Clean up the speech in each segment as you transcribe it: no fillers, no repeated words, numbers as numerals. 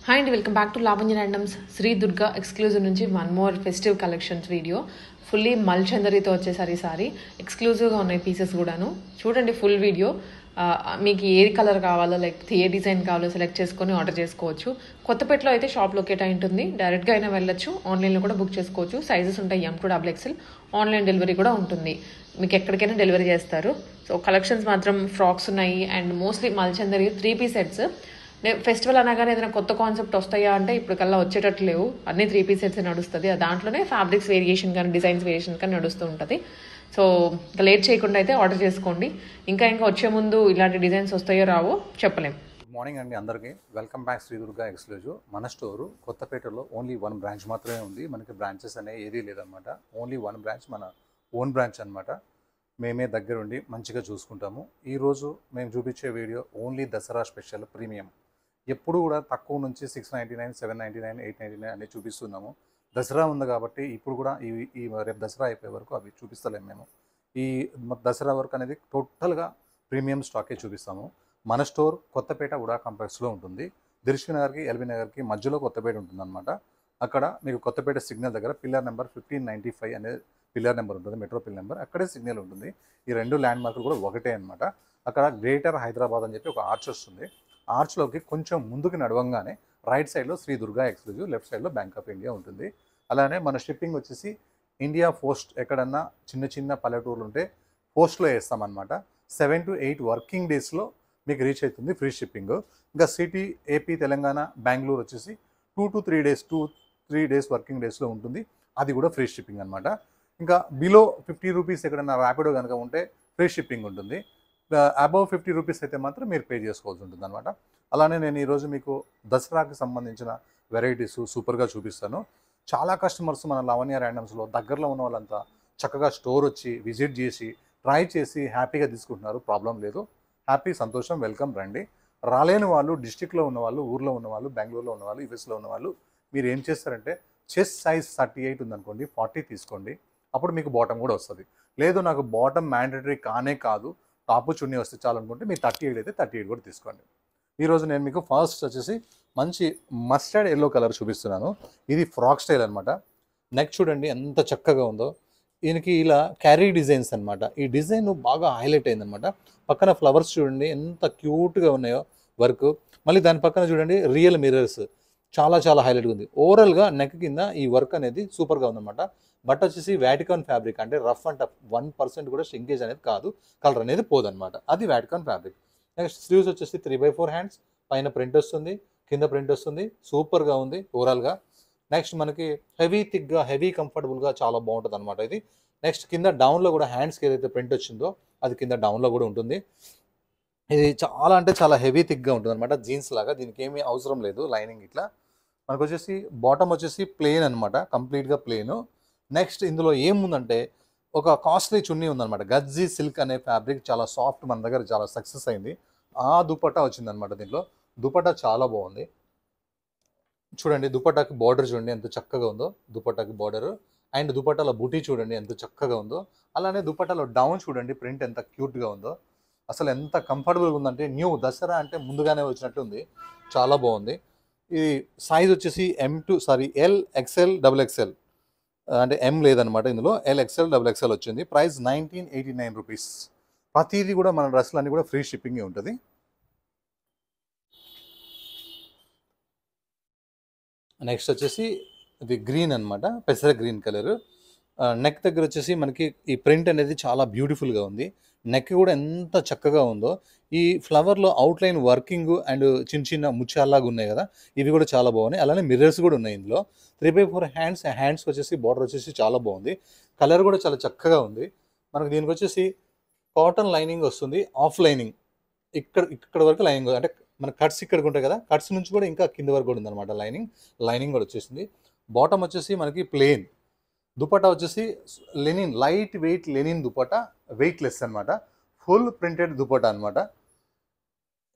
Hi and welcome back to Lavanya Randoms Sri Durga exclusive నుంచి one more festive collections video. Fully మల్చందరితో వచ్చేసరి సారీ ఎక్స్క్లూజివ్గా ఉన్నాయి pieces కూడాను. చూడండి ఫుల్ వీడియో. మీకు ఏ కలర్ కావాలో లేకపోతే ఏ డిజైన్ కావాలో సెలెక్ట్ చేసుకొని ఆర్డర్ చేసుకోవచ్చు. కొత్తపేటలో అయితే షాప్ లొకేట్ అయి ఉంటుంది. డైరెక్ట్గా అయినా వెళ్ళొచ్చు, ఆన్లైన్లో కూడా బుక్ చేసుకోవచ్చు. సైజెస్ ఉంటాయి M2XXL. ఆన్లైన్ డెలివరీ కూడా ఉంటుంది, మీకు ఎక్కడికైనా డెలివరీ చేస్తారు. సో కలెక్షన్స్ మాత్రం ఫ్రాక్స్ ఉన్నాయి and mostly Mulchanderi 3-piece sets. Festival అనగానే ఏదైనా కొత్త కాన్సెప్ట్ వస్తాయా అంటే ఇప్పుడు కల్లా వచ్చేటట్లు లేవు, అన్ని 3-piece సెట్స్ నడుస్తుంది. దాంట్లోనే ఫ్యాబ్రిక్స్ వేరియేషన్ కానీ డిజైన్స్ వేరియేషన్ కానీ నడుస్తూ ఉంటుంది. సో ఇంకా లేట్ చేయకుండా అయితే ఆర్డర్ చేసుకోండి. ఇంకా వచ్చే ముందు ఇలాంటి డిజైన్స్ వస్తాయో రావో చెప్పలేం. గుడ్ మార్నింగ్ అండి అందరికీ. Welcome back Shri Durga exclusive. మన స్టోరు కొత్తపేటలో ఓన్లీ 1 బ్రాంచ్ మాత్రమే ఉంది. మనకి బ్రాంచెస్ అనేవి ఏదీ లేదనమాట. ఓన్లీ 1 బ్రాంచ్, మన ఓన్ బ్రాంచ్ అనమాట. మేమే దగ్గరుండి మంచిగా చూసుకుంటాము. ఈరోజు మేము చూపించే video only Dasara special premium. ఎప్పుడు కూడా తక్కువ నుంచి 699, 799, 899 అన్నీ చూపిస్తున్నాము. దసరా ఉంది కాబట్టి ఇప్పుడు కూడా ఈ రేపు దసరా అయిపోయే వరకు అవి చూపిస్తలేము మేము. ఈ దసరా వరకు అనేది టోటల్గా ప్రీమియం స్టాకే చూపిస్తాము. మన స్టోర్ కొత్తపేట ఉడా కాంప్లెక్స్లో ఉంటుంది. దిల్షుఖ్నగర్కి ఎల్బీ నగర్కి మధ్యలో కొత్తపేట ఉంటుందన్నమాట. అక్కడ మీకు కొత్తపేట సిగ్నల్ దగ్గర పిల్లర్ నెంబర్ 1595 అనే పిల్లర్ నెంబర్ ఉంటుంది, మెట్రో పిల్ నెంబర్. అక్కడే సిగ్నల్ ఉంటుంది. ఈ 2 ల్యాండ్ మార్కులు కూడా ఒకటే అనమాట. అక్కడ గ్రేటర్ హైదరాబాద్ అని చెప్పి ఒక ఆర్చ్ వస్తుంది. ఆర్చ్లోకి కొంచెం ముందుకు నడవంగానే రైట్ సైడ్లో శ్రీ దుర్గా ఎక్స్క్లూజివ్, లెఫ్ట్ సైడ్లో బ్యాంక్ ఆఫ్ ఇండియా ఉంటుంది. అలానే మన షిప్పింగ్ వచ్చేసి ఇండియా పోస్ట్, ఎక్కడన్నా చిన్న పల్లెటూర్లు ఉంటే పోస్ట్లో వేస్తామన్నమాట. 7 to 8 వర్కింగ్ డేస్లో మీకు రీచ్ అవుతుంది ఫ్రీ షిప్పింగ్. ఇంకా సిటీ, ఏపీ, తెలంగాణ, బెంగళూరు వచ్చేసి 2 to 3 డేస్ వర్కింగ్ డేస్లో ఉంటుంది. అది కూడా ఫ్రీ షిప్పింగ్ అనమాట. ఇంకా బిలో 50 రూపీస్ ఎక్కడన్నా ర్యాపిడో కనుక ఉంటే ఫ్రీ షిప్పింగ్ ఉంటుంది. అబవ్ 50 రూపీస్ అయితే మాత్రం మీరు పే చేసుకోవాల్సి ఉంటుంది అనమాట. అలానే నేను ఈరోజు మీకు దసరాకి సంబంధించిన వెరైటీస్ సూపర్గా చూపిస్తాను. చాలా కస్టమర్స్ మన లావణ్య ర్యాండమ్స్లో దగ్గరలో ఉన్న వాళ్ళంతా చక్కగా స్టోర్ వచ్చి విజిట్ చేసి ట్రై చేసి హ్యాపీగా తీసుకుంటున్నారు. ప్రాబ్లం లేదు, హ్యాపీ, సంతోషం, వెల్కమ్, రండి. రాలేని వాళ్ళు, డిస్టిక్లో ఉన్నవాళ్ళు, ఊర్లో ఉన్నవాళ్ళు, బెంగళూరులో ఉన్నవాళ్ళు, యూఎస్లో ఉన్నవాళ్ళు మీరు ఏం చేస్తారంటే చెస్ట్ సైజ్ 38 ఉందనుకోండి, 40 తీసుకోండి. అప్పుడు మీకు బాటమ్ కూడా వస్తుంది. లేదు నాకు బాటమ్ మ్యాండేటరీ కానే కాదు, టాపు చున్నీ వస్తే చాలనుకుంటే మీరు 38 అయితే 38 కూడా తీసుకోండి. ఈరోజు నేను మీకు ఫస్ట్ వచ్చేసి మంచి మస్టర్డ్ ఎల్లో కలర్ చూపిస్తున్నాను. ఇది ఫ్రాక్ స్టైల్ అనమాట. నెక్ చూడండి ఎంత చక్కగా ఉందో. దీనికి ఇలా క్యారీ డిజైన్స్ అనమాట. ఈ డిజైన్ బాగా హైలైట్ అయిందనమాట. పక్కన ఫ్లవర్స్ చూడండి ఎంత క్యూట్గా ఉన్నాయో వర్క్. మళ్ళీ దాని పక్కన చూడండి రియల్ మిర్రర్స్, చాలా హైలైట్గా ఉంది. ఓవరాల్గా నెక్ కింద ఈ వర్క్ అనేది సూపర్గా ఉందన్నమాట. బట్ వచ్చేసి వాటికాన్ ఫ్యాబ్రిక్, అంటే రఫ్ అండ్ టఫ్, 1% కూడా షింకేజ్ అనేది కాదు, కలర్ అనేది పోదనమాట. అది వాటికాన్ ఫ్యాబ్రిక్. నెక్స్ట్ స్లీవ్స్ వచ్చేసి 3/4 హ్యాండ్స్, పైన ప్రింట్ వస్తుంది, కింద ప్రింట్ వస్తుంది. సూపర్గా ఉంది ఓవరాల్గా. నెక్స్ట్ మనకి హెవీ థిక్గా, హెవీ కంఫర్టబుల్గా చాలా బాగుంటుంది అనమాట ఇది. నెక్స్ట్ కింద డౌన్లో కూడా హ్యాండ్స్కి ఏదైతే ప్రింట్ వచ్చిందో అది కింద డౌన్లో కూడా ఉంటుంది. ఇది చాలా అంటే చాలా హెవీ థిక్గా ఉంటుంది అనమాట, జీన్స్ లాగా. దీనికి ఏమీ అవసరం లేదు లైనింగ్. ఇట్లా మనకు వచ్చేసి బాటమ్ వచ్చేసి ప్లెయిన్ అనమాట, కంప్లీట్గా ప్లెయిన్. నెక్స్ట్ ఇందులో ఏముందంటే ఒక కాస్ట్లీ చున్నీ ఉందన్నమాట. గజ్జీ సిల్క్ అనే ఫ్యాబ్రిక్ చాలా సాఫ్ట్, మన దగ్గర చాలా సక్సెస్ అయింది. ఆ దుపట్టా వచ్చిందనమాట దీంట్లో. దుపట్టా చాలా బాగుంది చూడండి. దుపట్టాకి బార్డర్ చూడండి ఎంత చక్కగా ఉందో, దుపట్టాకి బార్డర్. అండ్ దుపట్టాలో బుటీ చూడండి ఎంత చక్కగా ఉందో. అలానే దుపట్టాలో డౌన్ చూడండి ప్రింట్ ఎంత క్యూట్గా ఉందో. అసలు ఎంత కంఫర్టబుల్గా ఉందంటే న్యూ దసరా అంటే ముందుగానే వచ్చినట్టు ఉంది, చాలా బాగుంది. ఇది సైజ్ వచ్చేసి L, XL, XXL, అంటే M లేదనమాట ఇందులో. L, XL, XXL వచ్చింది. Price 1989 rupees. ప్రతిదీ కూడా మన డ్రెస్సులు అన్నీ కూడా ఫ్రీ షిప్పింగే ఉంటుంది. నెక్స్ట్ వచ్చేసి ఇది గ్రీన్ అనమాట, పెసర గ్రీన్ కలర్. నెక్ దగ్గర వచ్చేసి మనకి ఈ ప్రింట్ అనేది చాలా బ్యూటిఫుల్గా ఉంది. నెక్ కూడా ఎంత చక్కగా ఉందో. ఈ ఫ్లవర్లో అవుట్లైన్ వర్కింగ్ అండ్ చిన్న ముత్యాల్లాగా ఉన్నాయి కదా, ఇవి కూడా చాలా బాగున్నాయి. అలానే మిర్రర్స్ కూడా ఉన్నాయి ఇందులో. 3/4 హ్యాండ్స్ వచ్చేసి బార్డర్ వచ్చేసి చాలా బాగుంది. కలర్ కూడా చాలా చక్కగా ఉంది. మనకు దీనికి వచ్చేసి కాటన్ లైనింగ్ వస్తుంది, ఆఫ్ లైనింగ్ ఇక్కడ వరకు లైనింగ్, అంటే మన కట్స్ ఇక్కడికి ఉంటాయి కదా, కట్స్ నుంచి కూడా ఇంకా కింద వరకు కూడా ఉందన్నమాట లైనింగ్ కూడా వచ్చేసింది. బాటమ్ వచ్చేసి మనకి ప్లెయిన్. దుపట్టా వచ్చేసి linen, light weight linen dupatta, weightless అనమాట. ఫుల్ ప్రింటెడ్ దుపట్టా అనమాట.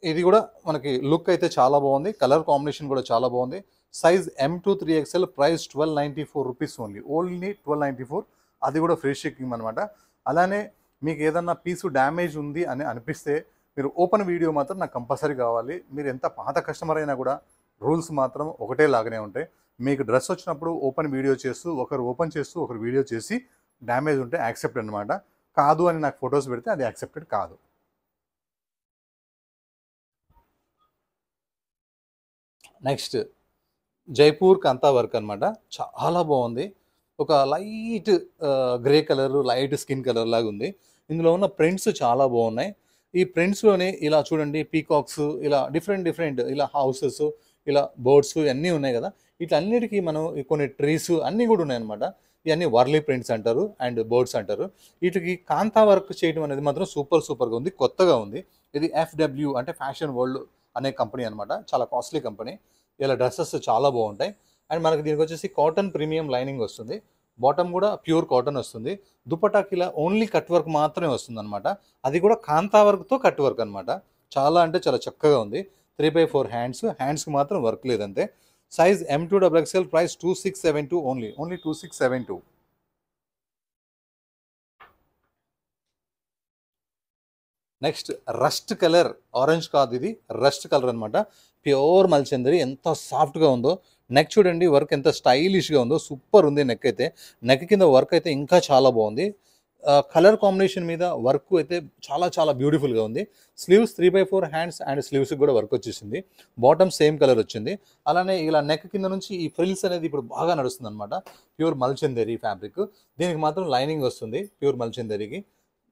ఇది కూడా మనకి లుక్ అయితే చాలా బాగుంది. కలర్ కాంబినేషన్ కూడా చాలా బాగుంది. Size M2-3XL, price 1294 rupees only 1294. అది కూడా ఫ్రీ షిప్పింగ్ అనమాట. అలానే మీకు ఏదన్నా పీసు డ్యామేజ్ ఉంది అని అనిపిస్తే మీరు ఓపెన్ వీడియో మాత్రం నాకు కంపల్సరీ కావాలి. మీరు ఎంత పాత కస్టమర్ అయినా కూడా రూల్స్ మాత్రం ఒకటే లాగానే ఉంటాయి. మీకు డ్రెస్ వచ్చినప్పుడు ఓపెన్ వీడియో చేస్తూ ఒకరు ఓపెన్ చేస్తూ ఒకరు వీడియో చేసి డ్యామేజ్ ఉంటే యాక్సెప్ట్ అనమాట. కాదు అని నాకు ఫొటోస్ పెడితే అది యాక్సెప్టెడ్ కాదు. నెక్స్ట్ జైపూర్ కంతా వర్క్ అనమాట. చాలా బాగుంది. ఒక light grey colour, light skin colour లాగా ఉంది. ఇందులో ఉన్న ప్రింట్స్ చాలా బాగున్నాయి. ఈ ప్రింట్స్లోనే ఇలా చూడండి, పీకాక్స్, ఇలా డిఫరెంట్ ఇలా హౌసెస్, ఇలా బర్డ్స్ అన్నీ ఉన్నాయి కదా. వీటన్నిటికీ మనం కొన్ని ట్రీస్ అన్నీ కూడా ఉన్నాయన్నమాట. ఇవన్నీ వర్లీ ప్రింట్స్ అంటారు అండ్ బర్డ్స్ అంటారు. వీటికి కాంతా వర్క్ చేయడం అనేది మాత్రం సూపర్గా ఉంది, కొత్తగా ఉంది. ఇది FW అంటే ఫ్యాషన్ వరల్డ్ అనే కంపెనీ అనమాట. చాలా కాస్ట్లీ కంపెనీ. ఇలా డ్రెస్సెస్ చాలా బాగుంటాయి. అండ్ మనకి దీనికి వచ్చేసి కాటన్ ప్రీమియం లైనింగ్ వస్తుంది. బాటమ్ కూడా ప్యూర్ కాటన్ వస్తుంది. దుపటాకి ఇలా ఓన్లీ కట్ వర్క్ మాత్రమే వస్తుంది అనమాట. అది కూడా కాంతా వర్క్తో కట్ వర్క్ అనమాట. చాలా అంటే చాలా చక్కగా ఉంది. 3/4 హ్యాండ్స్కి మాత్రం వర్క్ లేదంతే. Size M2XXL, price 2672 only 2672. Next rust colour, orange కాదు ఇది, రస్ట్ కలర్ అనమాట. ప్యూర్ మల్చందరి. ఎంత సాఫ్ట్గా ఉందో. నెక్ చూడండి, వర్క్ ఎంత స్టైలిష్గా ఉందో, సూపర్ ఉంది నెక్ అయితే. నెక్ కింద వర్క్ అయితే ఇంకా చాలా బాగుంది. కలర్ కాంబినేషన్ మీద వర్క్ అయితే చాలా బ్యూటిఫుల్గా ఉంది. స్లీవ్స్ 3/4 హ్యాండ్స్ అండ్ స్లీవ్స్కి కూడా వర్క్ వచ్చేసింది. బాటమ్ సేమ్ కలర్ వచ్చింది. అలానే ఇలా నెక్ కింద నుంచి ఈ ఫ్రిల్స్ అనేది ఇప్పుడు బాగా నడుస్తుంది అనమాట. Pure Mulchanderi fabric. దీనికి మాత్రం లైనింగ్ వస్తుంది ప్యూర్ మల్చందరికి.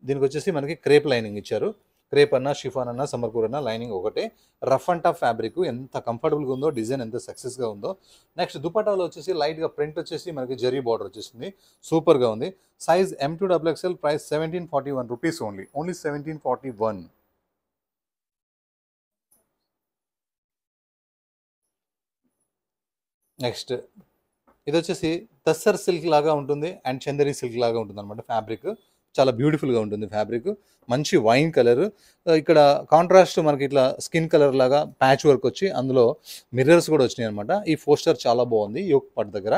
దీనికి వచ్చేసి మనకి క్రేప్ లైనింగ్ ఇచ్చారు. క్రేప్ అన్నా, షిఫాన్ అన్నా, సమ్మర్కూర్ అన్నా లైనింగ్ ఒకటే. Rough and tough fabric. ఎంత కంఫర్టబుల్గా ఉందో, డిజైన్ ఎంత సక్సెస్గా ఉందో. నెక్స్ట్ దుపటాలో వచ్చేసి లైట్గా ప్రింట్ వచ్చేసి మనకి జరీ బార్డర్ వచ్చేసింది. సూపర్గా ఉంది. Size M2XXL, price 1741 rupees only 1741. Next ఇది వచ్చేసి తస్సర్ సిల్క్ లాగా ఉంటుంది అండ్ చందరి సిల్క్ లాగా ఉంటుంది అనమాట. ఫ్యాబ్రిక్ చాలా బ్యూటిఫుల్గా ఉంటుంది. ఫ్యాబ్రిక్ మంచి వైన్ కలర్. ఇక్కడ కాంట్రాస్ట్ మనకి ఇట్లా స్కిన్ కలర్ లాగా ప్యాచ్ వర్క్ వచ్చి అందులో మిర్రర్స్ కూడా వచ్చినాయి అనమాట. ఈ పోస్టర్ చాలా బాగుంది. యోక్ పార్ట్ దగ్గర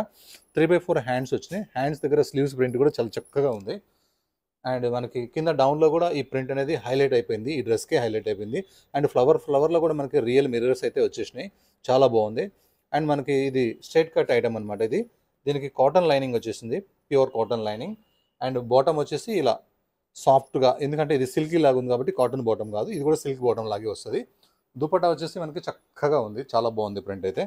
3/4 హ్యాండ్స్ వచ్చినాయి. హ్యాండ్స్ దగ్గర స్లీవ్స్ ప్రింట్ కూడా చాలా చక్కగా ఉంది. అండ్ మనకి కింద డౌన్లో కూడా ఈ ప్రింట్ అనేది హైలైట్ అయిపోయింది. ఈ డ్రెస్కే హైలైట్ అయిపోయింది. అండ్ ఫ్లవర్లో కూడా మనకి రియల్ మిర్రర్స్ అయితే వచ్చేసినాయి. చాలా బాగుంది. అండ్ మనకి ఇది స్ట్రైట్ కట్ ఐటమ్ అనమాట. ఇది దీనికి కాటన్ లైనింగ్ వచ్చేసింది, pure cotton lining. And bottom వచ్చేసి ఇలా సాఫ్ట్గా, ఎందుకంటే ఇది సిల్కీ లాగా ఉంది కాబట్టి కాటన్ బాటమ్ కాదు, ఇది కూడా సిల్క్ బాటమ్ లాగే వస్తుంది. దుపట్టా వచ్చేసి మనకి చక్కగా ఉంది. చాలా బాగుంది ప్రింట్ అయితే.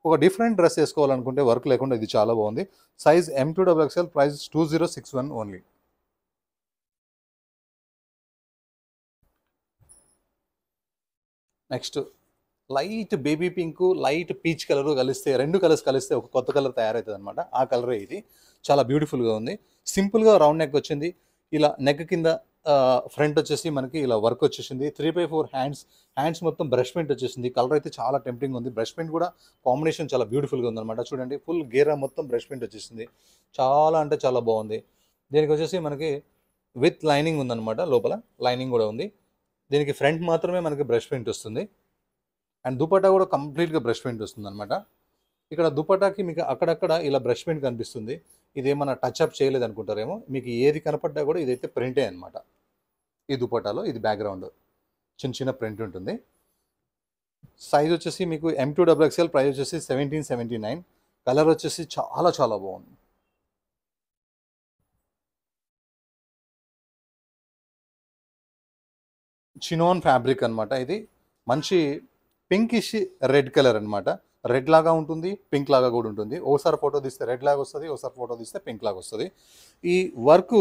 ఒక డిఫరెంట్ డ్రెస్ వేసుకోవాలనుకుంటే వర్క్ లేకుండా ఇది చాలా బాగుంది. Size M2XXL, price 2061 only. Next light baby pink, light peach colour కలిస్తే, రెండు కలర్స్ కలిస్తే ఒక కొత్త కలర్ తయారవుతుంది అనమాట. ఆ కలరే ఇది. చాలా బ్యూటిఫుల్గా ఉంది. సింపుల్గా రౌండ్ నెక్ వచ్చింది. ఇలా నెక్ కింద ఫ్రంట్ వచ్చేసి మనకి ఇలా వర్క్ వచ్చేసింది. 3/4 హ్యాండ్స్ మొత్తం బ్రష్ పెయింట్ వచ్చేసింది. కలర్ అయితే చాలా టెంప్టింగ్ ఉంది. బ్రష్ పెయింట్ కూడా కాంబినేషన్ చాలా బ్యూటిఫుల్గా ఉందన్నమాట. చూడండి, ఫుల్ గేరా మొత్తం బ్రష్ పెయింట్ వచ్చేసింది. చాలా అంటే చాలా బాగుంది. దీనికి వచ్చేసి మనకి విత్ లైనింగ్ ఉందన్నమాట. లోపల లైనింగ్ కూడా ఉంది. దీనికి ఫ్రంట్ మాత్రమే మనకి బ్రష్ పెయింట్ వస్తుంది. అండ్ దుపట్టా కూడా కంప్లీట్గా బ్రష్ పెయింట్ వస్తుంది అనమాట. ఇక్కడ దుపట్టాకి మీకు అక్కడక్కడ ఇలా బ్రష్ పెయింట్ కనిపిస్తుంది. ఇదేమన్నా టచ్అప్ చేయలేదు అనుకుంటారేమో. మీకు ఏది కనపడ్డా కూడా ఇదైతే ప్రింటే అనమాట. ఈ దుపట్టాలో ఇది బ్యాక్గ్రౌండ్ చిన్న ప్రింట్ ఉంటుంది. సైజ్ వచ్చేసి మీకు M2XXL, ప్రైస్ వచ్చేసి 1779. కలర్ వచ్చేసి చాలా బాగుంది. చినోన్ ఫ్యాబ్రిక్ అనమాట. ఇది మంచి పింకిష్ రెడ్ కలర్ అనమాట. రెడ్ లాగా ఉంటుంది, పింక్ లాగా కూడా ఉంటుంది. ఓసారి ఫోటో తీస్తే రెడ్ లాగా వస్తుంది, ఓసారి ఫోటో తీస్తే పింక్ లాగా వస్తుంది. ఈ వర్క్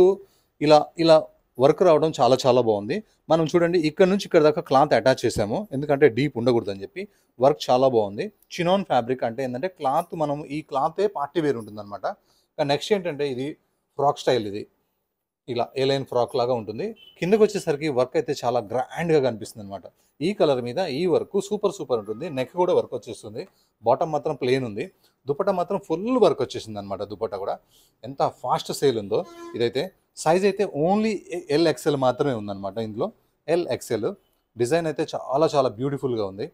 ఇలా వర్క్ రావడం చాలా బాగుంది. మనం చూడండి, ఇక్కడ నుంచి ఇక్కడ దాకా క్లాత్ అటాచ్ చేసాము, ఎందుకంటే డీప్ ఉండకూడదు అని చెప్పి. వర్క్ చాలా బాగుంది. చినోన్ ఫ్యాబ్రిక్ అంటే ఏంటంటే క్లాత్, మనం ఈ క్లాతే పార్టీ వేర్ ఉంటుంది అనమాట. నెక్స్ట్ ఏంటంటే ఇది ఫ్రాక్ స్టైల్. ఇది ఇలా ఏలైన్ ఫ్రాక్ లాగా ఉంటుంది. కిందకు వచ్చేసరికి వర్క్ అయితే చాలా గ్రాండ్గా కనిపిస్తుంది అనమాట. ఈ కలర్ మీద ఈ వర్క్ సూపర్ ఉంటుంది. నెక్ కూడా వర్క్ వచ్చేస్తుంది. బాటమ్ మాత్రం ప్లెయిన్ ఉంది. దుపట్టా మాత్రం ఫుల్ వర్క్ వచ్చేసింది అనమాట. దుపట్టా కూడా ఎంత ఫాస్ట్ సేల్ ఉందో ఇదైతే. సైజ్ అయితే ఓన్లీ LXL మాత్రమే ఉందన్నమాట. ఇందులో LXL. డిజైన్ అయితే చాలా బ్యూటిఫుల్గా ఉంది.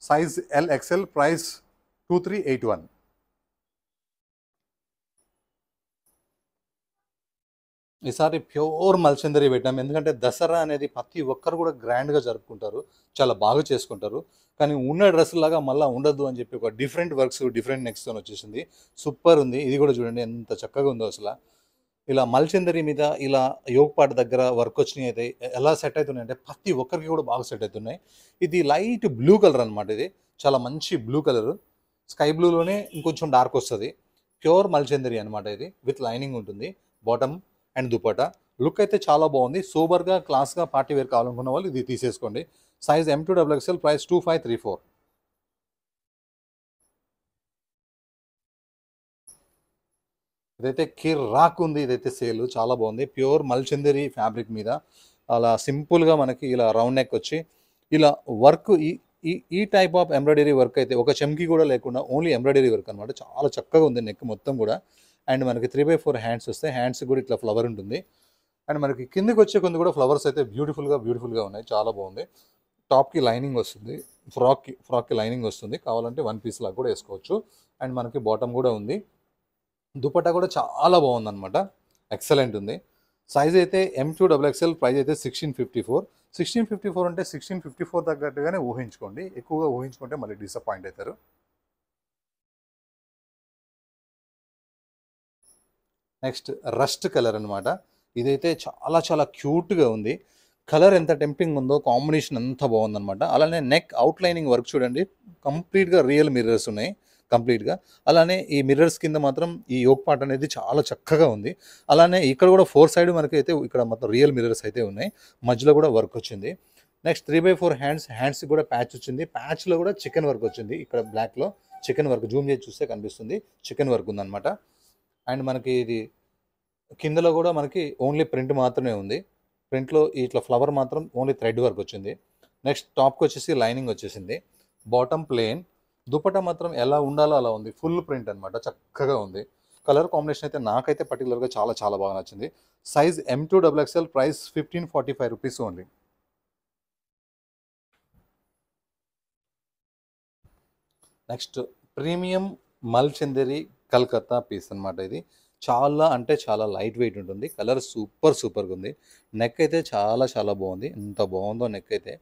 Size LXL, price 2381. ఈసారి ప్యూర్ మల్చందరి పెట్టాం. ఎందుకంటే దసరా అనేది ప్రతి ఒక్కరు కూడా గ్రాండ్గా జరుపుకుంటారు, చాలా బాగా చేసుకుంటారు. కానీ ఉన్న డ్రెస్ లాగా మళ్ళీ ఉండదు అని చెప్పి ఒక డిఫరెంట్ వర్క్స్ డిఫరెంట్ నెక్స్ట్తో వచ్చేసింది. సూపర్ ఉంది. ఇది కూడా చూడండి ఎంత చక్కగా ఉందో అసలు. ఇలా మల్చందరి మీద ఇలా యోగపాట దగ్గర వర్క్ వచ్చినాయి అయితే ఎలా సెట్ అవుతున్నాయి అంటే ప్రతి ఒక్కరికి కూడా బాగా సెట్ అవుతున్నాయి. ఇది లైట్ బ్లూ కలర్ అనమాట. ఇది చాలా మంచి బ్లూ కలర్, స్కై బ్లూలోనే ఇంకొంచెం డార్క్ వస్తుంది. ప్యూర్ మల్చందరి అనమాట. ఇది విత్ లైనింగ్ ఉంటుంది బాటమ్ అండ్ దుపట్టా. లుక్ అయితే చాలా బాగుంది. సూపర్గా క్లాస్గా పార్టీ వేర్ కావాలనుకున్న వాళ్ళు ఇది తీసేసుకోండి. Size M2XXL, price 2534. ఇదైతే కిర్రాక్ ఉంది. ఇదైతే సేల్ చాలా బాగుంది. ప్యూర్ మల్చందరి ఫ్యాబ్రిక్ మీద అలా సింపుల్గా మనకి ఇలా రౌండ్ నెక్ వచ్చి ఇలా వర్క్ ఈ ఈ ఈ టైప్ ఆఫ్ ఎంబ్రాయిడరీ వర్క్ అయితే ఒక చెమ్కి కూడా లేకుండా ఓన్లీ ఎంబ్రాయిడరీ వర్క్ అనమాట. చాలా చక్కగా ఉంది నెక్ మొత్తం కూడా. అండ్ మనకి 3/4 హ్యాండ్స్ వస్తాయి. హ్యాండ్స్ కూడా ఇట్లా ఫ్లవర్ ఉంటుంది. అండ్ మనకి కిందకి వచ్చే కొన్ని కూడా ఫ్లవర్స్ అయితే బ్యూటిఫుల్గా ఉన్నాయి. చాలా బాగుంది. టాప్కి లైనింగ్ వస్తుంది, ఫ్రాక్కి లైనింగ్ వస్తుంది. కావాలంటే వన్ పీస్ లాగా కూడా వేసుకోవచ్చు. అండ్ మనకి బాటమ్ కూడా ఉంది. దుపట్టా కూడా చాలా బాగుందన్నమాట. ఎక్సలెంట్ ఉంది. సైజ్ అయితే M2XXL, ప్రైస్ అయితే 1654. 1654 అంటే 1654 తగ్గట్టుగానే ఊహించుకోండి. ఎక్కువగా ఊహించుకుంటే మళ్ళీ డిసప్పాయింట్ అవుతారు. నెక్స్ట్ రస్ట్ కలర్ అనమాట. ఇదైతే చాలా క్యూట్గా ఉంది. కలర్ ఎంత టెంప్టింగ్ ఉందో, కాంబినేషన్ అంత బాగుందన్నమాట. అలానే నెక్ అవుట్లైనింగ్ వర్క్ చూడండి, కంప్లీట్గా రియల్ మిర్రర్స్ ఉన్నాయి కంప్లీట్గా. అలానే ఈ మిర్రర్స్ కింద మాత్రం ఈ యోక్ పార్ట్ అనేది చాలా చక్కగా ఉంది. అలానే ఇక్కడ కూడా 4 సైడ్ మనకి అయితే ఇక్కడ మొత్తం రియల్ మిర్రర్స్ అయితే ఉన్నాయి. మధ్యలో కూడా వర్క్ వచ్చింది. నెక్స్ట్ 3/4 హ్యాండ్స్ కూడా ప్యాచ్ వచ్చింది. ప్యాచ్లో కూడా చికెన్ వర్క్ వచ్చింది. ఇక్కడ బ్లాక్లో చికెన్ వర్క్ జూమ్ చేసి చూస్తే కనిపిస్తుంది. చికెన్ వర్క్ ఉందన్నమాట. అండ్ మనకి ఇది కిందలో కూడా మనకి ఓన్లీ ప్రింట్ మాత్రమే ఉంది. ప్రింట్లో ఇట్లా ఫ్లవర్ మాత్రం ఓన్లీ థ్రెడ్ వర్క్ వచ్చింది. నెక్స్ట్ టాప్కి వచ్చేసి లైనింగ్ వచ్చేసింది. Bottom plain. దుపట్టా మాత్రం ఎలా ఉండాలో అలా ఉంది. ఫుల్ ప్రింట్ అనమాట. చక్కగా ఉంది. కలర్ కాంబినేషన్ అయితే నాకైతే పర్టికులర్గా చాలా బాగా నచ్చింది. Size M2XXL, price 1545 rupees only. Next premium Mulchanderi Calcutta piece అనమాట. ఇది చాలా అంటే చాలా లైట్ వెయిట్ ఉంటుంది. కలర్ సూపర్గా ఉంది. నెక్ అయితే చాలా బాగుంది. ఎంత బాగుందో నెక్ అయితే.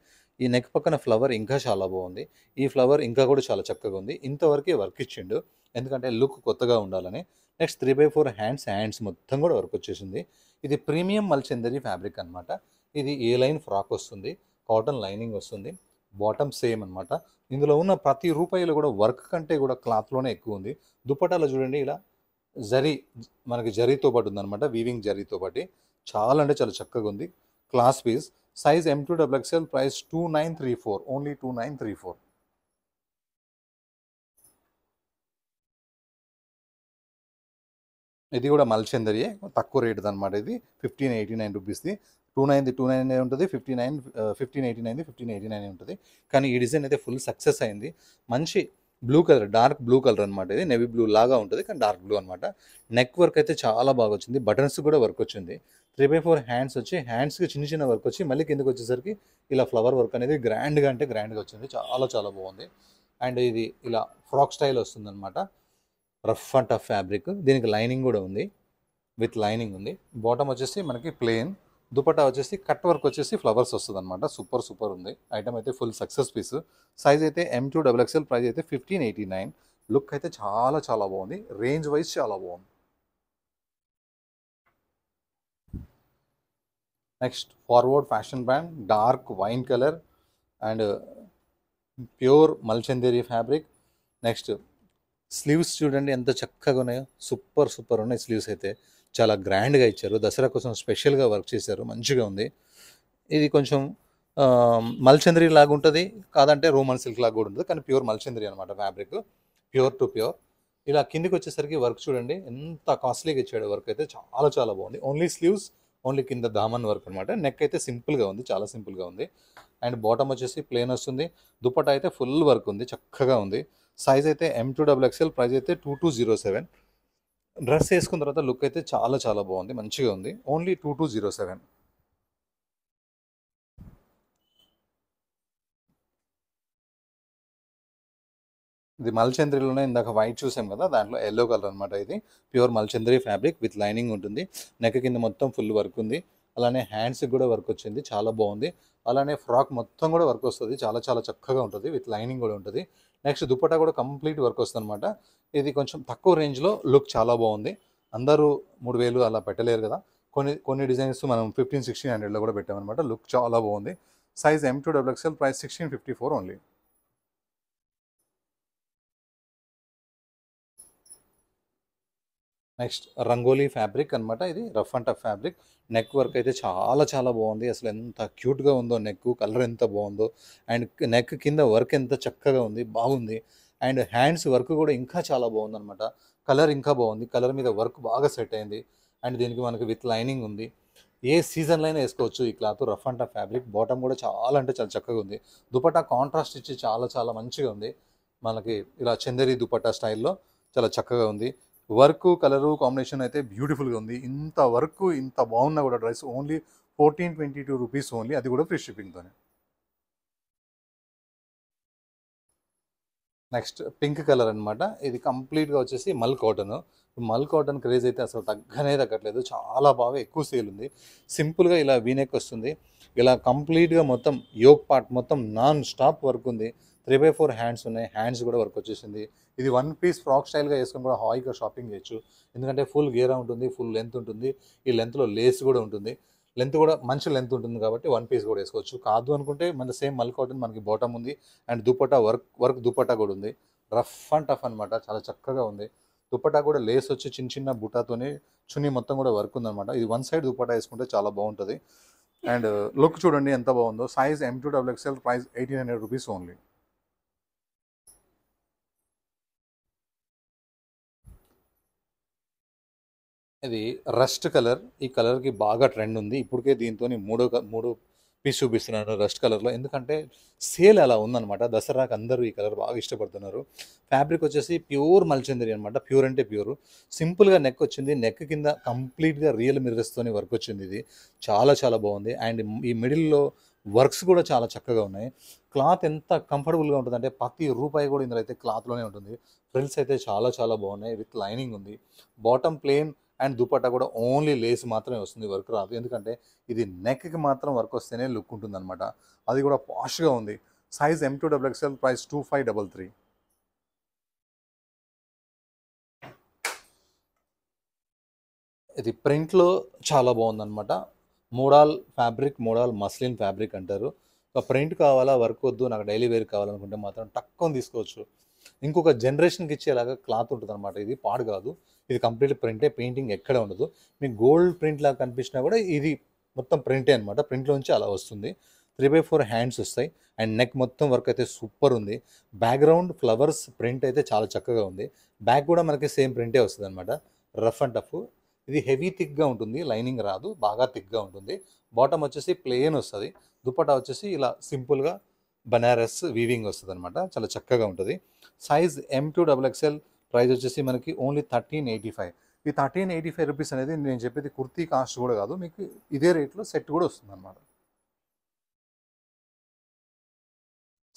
ఈ నెక్ పక్కన ఫ్లవర్ ఇంకా చాలా బాగుంది. ఈ ఫ్లవర్ ఇంకా కూడా చాలా చక్కగా ఉంది. ఇంతవరకే వర్క్ ఇచ్చిండు, ఎందుకంటే లుక్ కొత్తగా ఉండాలని. నెక్స్ట్ 3/4 హ్యాండ్స్ మొత్తం కూడా వర్క్ వచ్చేసింది. ఇది ప్రీమియం మల్చందరి ఫ్యాబ్రిక్ అనమాట. ఇది ఏ లైన్ ఫ్రాక్ వస్తుంది, కాటన్ లైనింగ్ వస్తుంది. బాటమ్ సేమ్ అనమాట. ఇందులో ఉన్న ప్రతి రూపాయిలో కూడా వర్క్ కంటే కూడా క్లాత్లోనే ఎక్కువ ఉంది. దుపట్టాలో చూడండి ఇలా జరీ, మనకి జరీతో పాటు ఉందన్నమాట. వీవింగ్ జరీతో పాటు చాలా అంటే చాలా చక్కగా ఉంది. Class piece. Size M2XXL, price 2934, only 2934. ఇది కూడా మల్చందరియే, తక్కువ రేటుది అనమాట. ఇది 1589 రూపీస్ది. 29 ఉంటుంది, 1589 1589 ఉంటుంది. కానీ ఈ డిజైన్ అయితే ఫుల్ సక్సెస్ అయింది. మంచి blue colour, dark blue colour అనమాట. ఇది నెవీ బ్లూ లాగా ఉంటుంది కానీ డార్క్ బ్లూ అనమాట. నెక్ వర్క్ అయితే చాలా బాగా వచ్చింది. బటన్స్ కూడా వర్క్ వచ్చింది. 3/4 హ్యాండ్స్ వచ్చి, హ్యాండ్స్కి చిన్న వర్క్ వచ్చి, మళ్ళీ కిందకి వచ్చేసరికి ఇలా ఫ్లవర్ వర్క్ అనేది గ్రాండ్గా వచ్చింది. చాలా బాగుంది. అండ్ ఇది ఇలా ఫ్రాక్ స్టైల్ వస్తుంది అనమాట. Rough and tough fabric. దీనికి లైనింగ్ కూడా ఉంది, విత్ లైనింగ్ ఉంది. బాటమ్ వచ్చేసి మనకి ప్లెయిన్. దుపట్టా వచ్చేసి కట్ వర్క్ వచ్చేసి ఫ్లవర్స్ వస్తుంది అనమాట. సూపర్ ఉంది. ఐటమ్ అయితే ఫుల్ సక్సెస్ పీస్. సైజ్ అయితే M2XXL, ప్రైస్ అయితే 1589. లుక్ అయితే చాలా బాగుంది. రేంజ్ వైజ్ చాలా బాగుంది. Next forward fashion brand, dark wine colour and pure Mulchanderi fabric. Next sleeves చూడండి ఎంత చక్కగా ఉన్నాయో. సూపర్ ఉన్నాయి స్లీవ్స్ అయితే. చాలా గ్రాండ్గా ఇచ్చారు. దసరా కోసం స్పెషల్గా వర్క్ చేశారు. మంచిగా ఉంది. ఇది కొంచెం మల్చందరి లాగా ఉంటుంది, కాదంటే రోమన్ సిల్క్ లాగా కూడా ఉంటుంది. కానీ ప్యూర్ మల్చందరి అనమాట ఫ్యాబ్రిక్. Pure to pure. ఇలా కిందికి వచ్చేసరికి వర్క్ చూడండి ఎంత కాస్ట్లీగా ఇచ్చాడు. వర్క్ అయితే చాలా బాగుంది. ఓన్లీ స్లీవ్స్, ఓన్లీ కింద దామన్ వర్క్ అనమాట. నెక్ అయితే సింపుల్గా ఉంది, చాలా సింపుల్గా ఉంది. అండ్ బాటమ్ వచ్చేసి ప్లేన్ వస్తుంది. దుపట్టా అయితే ఫుల్ వర్క్ ఉంది, చక్కగా ఉంది. సైజ్ అయితే M2XXL, ప్రైస్ అయితే 2207. డ్రెస్ వేసుకున్న తర్వాత లుక్ అయితే చాలా బాగుంది, మంచిగా ఉంది. ఓన్లీ 2207. ఇది మల్చంద్రిలోనే ఇందాక వైట్ చూసాం కదా, దాంట్లో ఎల్లో కలర్ అనమాట. ఇది ప్యూర్ మల్చంద్రి ఫ్యాబ్రిక్ విత్ లైనింగ్ ఉంటుంది. నెక్ కింద మొత్తం ఫుల్ వర్క్ ఉంది. అలానే హ్యాండ్స్కి కూడా వర్క్ వచ్చింది, చాలా బాగుంది. అలానే ఫ్రాక్ మొత్తం కూడా వర్క్ వస్తుంది, చాలా చాలా చక్కగా ఉంటుంది, విత్ లైనింగ్ కూడా ఉంటుంది. నెక్స్ట్ దుపట్టా కూడా కంప్లీట్ వర్క్ వస్తుంది అనమాట. ఇది కొంచెం తక్కువ రేంజ్లో లుక్ చాలా బాగుంది. అందరూ 3000 అలా పెట్టలేరు కదా, కొన్ని కొన్ని డిజైన్స్ మనం 1500-1600లో కూడా పెట్టామన్నమాట. లుక్ చాలా బాగుంది. Size M2XXL, price 1654 only. Next rangoli fabric అనమాట. ఇది rough and tough fabric. Neck work అయితే చాలా చాలా బాగుంది. అసలు ఎంత క్యూట్గా ఉందో నెక్, కలర్ ఎంత బాగుందో, అండ్ నెక్ కింద వర్క్ ఎంత చక్కగా ఉంది, బాగుంది. అండ్ హ్యాండ్స్ వర్క్ కూడా ఇంకా చాలా బాగుంది అనమాట. కలర్ ఇంకా బాగుంది, కలర్ మీద వర్క్ బాగా సెట్ అయింది. అండ్ దీనికి మనకి విత్ లైనింగ్ ఉంది. ఏ సీజన్లో అయినా వేసుకోవచ్చు ఈ cloth. Rough and tough fabric, bottom కూడా చాలా అంటే చాలా చక్కగా ఉంది. దుపట్టా కాంట్రాస్ట్ ఇచ్చి చాలా చాలా మంచిగా ఉంది. మనకి ఇలా చందేరి దుపట్టా స్టైల్లో చాలా చక్కగా ఉంది. వర్క్ కలరు కాంబినేషన్ అయితే బ్యూటిఫుల్గా ఉంది. ఇంత వర్క్ ఇంత బాగున్నా కూడా డ్రెస్ ఓన్లీ 1422 రూపీస్ ఓన్లీ, అది కూడా ఫ్రీ షిప్పింగ్తోనే. నెక్స్ట్ పింక్ కలర్ అనమాట. ఇది కంప్లీట్గా వచ్చేసి మల్ కాటన్. మల్ కాటన్ క్రేజ్ అయితే అసలు తగ్గట్లేదు, చాలా బాగా ఎక్కువ సేల్ ఉంది. సింపుల్గా ఇలా వీనెక్ వస్తుంది, ఇలా కంప్లీట్గా మొత్తం యోక్ పార్ట్ మొత్తం నాన్ స్టాప్ వర్క్ ఉంది. 3/4 హ్యాండ్స్ ఉన్నాయి, హ్యాండ్స్ కూడా వర్క్ వచ్చేసింది. ఇది వన్ పీస్ ఫ్రాక్ స్టైల్గా వేసుకొని కూడా హాయిగా షాపింగ్ చేయొచ్చు, ఎందుకంటే ఫుల్ గేరా ఉంటుంది, ఫుల్ లెంత్ ఉంటుంది. ఈ లెంత్లో లేస్ కూడా ఉంటుంది, లెంత్ కూడా మంచి లెంత్ ఉంటుంది కాబట్టి వన్ పీస్ కూడా వేసుకోవచ్చు. కాదు అనుకుంటే మన సేమ్ మల్ కాటన్ మనకి బాటమ్ ఉంది, అండ్ దుపట్టా వర్క్ దుపట్టా కూడా ఉంది. రఫ్ అండ్ టఫ్ అనమాట, చాలా చక్కగా ఉంది. దుపట్టా కూడా లేస్ వచ్చి చిన్న చిన్న బుటాతోని చున్నీ మొత్తం కూడా వర్క్ ఉందన్నమాట. ఇది వన్ సైడ్ దుపట్టా వేసుకుంటే చాలా బాగుంటుంది. అండ్ లుక్ చూడండి ఎంత బాగుందో. Size M2XXL, price 1800 rupees only. ఇది రస్ట్ కలర్. ఈ కలర్కి బాగా ట్రెండ్ ఉంది. ఇప్పటికే దీంతో మూడు పీస్ చూపిస్తున్నాను రస్ట్ కలర్లో, ఎందుకంటే సేల్ అలా ఉందన్నమాట. దసరాకి అందరూ ఈ కలర్ బాగా ఇష్టపడుతున్నారు. ఫ్యాబ్రిక్ వచ్చేసి ప్యూర్ మల్చందరి అనమాట, ప్యూర్ అంటే ప్యూర్. సింపుల్గా నెక్ వచ్చింది, నెక్ కింద కంప్లీట్గా రియల్ మిర్రర్స్తోని వర్క్ వచ్చింది. ఇది చాలా చాలా బాగుంది. అండ్ ఈ మిడిల్లో వర్క్స్ కూడా చాలా చక్కగా ఉన్నాయి. క్లాత్ ఎంత కంఫర్టబుల్గా ఉంటుంది అంటే ప్రతి రూపాయి కూడా ఇందులో అయితే క్లాత్లోనే ఉంటుంది. ఫ్రిల్స్ అయితే చాలా చాలా బాగున్నాయి, విత్ లైనింగ్ ఉంది. బాటమ్ ప్లేన్ అండ్ దుపట్టా కూడా ఓన్లీ లేస్ మాత్రమే వస్తుంది, వర్క్ రాదు. ఎందుకంటే ఇది నెక్కి మాత్రం వర్క్ వస్తేనే లుక్ ఉంటుంది అనమాట. అది కూడా పాష్గా ఉంది. Size M2XXL, price 2533. ఇది ప్రింట్లో చాలా బాగుందన్నమాట. Modal fabric, modal muslin fabric అంటారు. ఒక ప్రింట్ కావాలా, వర్క్ వద్దు, నాకు డైలీ వేర్ కావాలనుకుంటే మాత్రం తక్కువ తీసుకోవచ్చు. ఇంకొక జనరేషన్కి ఇచ్చేలాగా క్లాత్ ఉంటుంది అనమాట. ఇది పాడు కాదు, ఇది కంప్లీట్ ప్రింటే, పెయింటింగ్ ఎక్కడ ఉండదు. మీకు గోల్డ్ ప్రింట్ లాగా కనిపించినా కూడా ఇది మొత్తం ప్రింటే అనమాట. ప్రింట్లోంచి అలా వస్తుంది. 3/4 హ్యాండ్స్ వస్తాయి, అండ్ నెక్ మొత్తం వర్క్ అయితే సూపర్ ఉంది. బ్యాక్గ్రౌండ్ ఫ్లవర్స్ ప్రింట్ అయితే చాలా చక్కగా ఉంది. బ్యాక్ కూడా మనకి సేమ్ ప్రింటే వస్తుంది అనమాట, రఫ్ అండ్ టఫ్. ఇది హెవీ థిక్గా ఉంటుంది, లైనింగ్ రాదు, బాగా థిక్గా ఉంటుంది. బాటమ్ వచ్చేసి ప్లెయిన్ వస్తుంది. దుపట్టా వచ్చేసి ఇలా సింపుల్గా బనారస్ వీవింగ్ వస్తుంది అనమాట, చాలా చక్కగా ఉంటుంది. సైజ్ M2XXL, ప్రైస్ వచ్చేసి మనకి ఓన్లీ 1385. ఈ 1385 రూపీస్ అనేది నేను చెప్పేది కుర్తీ కాస్ట్ కూడా కాదు, మీకు ఇదే రేట్లో సెట్ కూడా వస్తుంది అనమాట.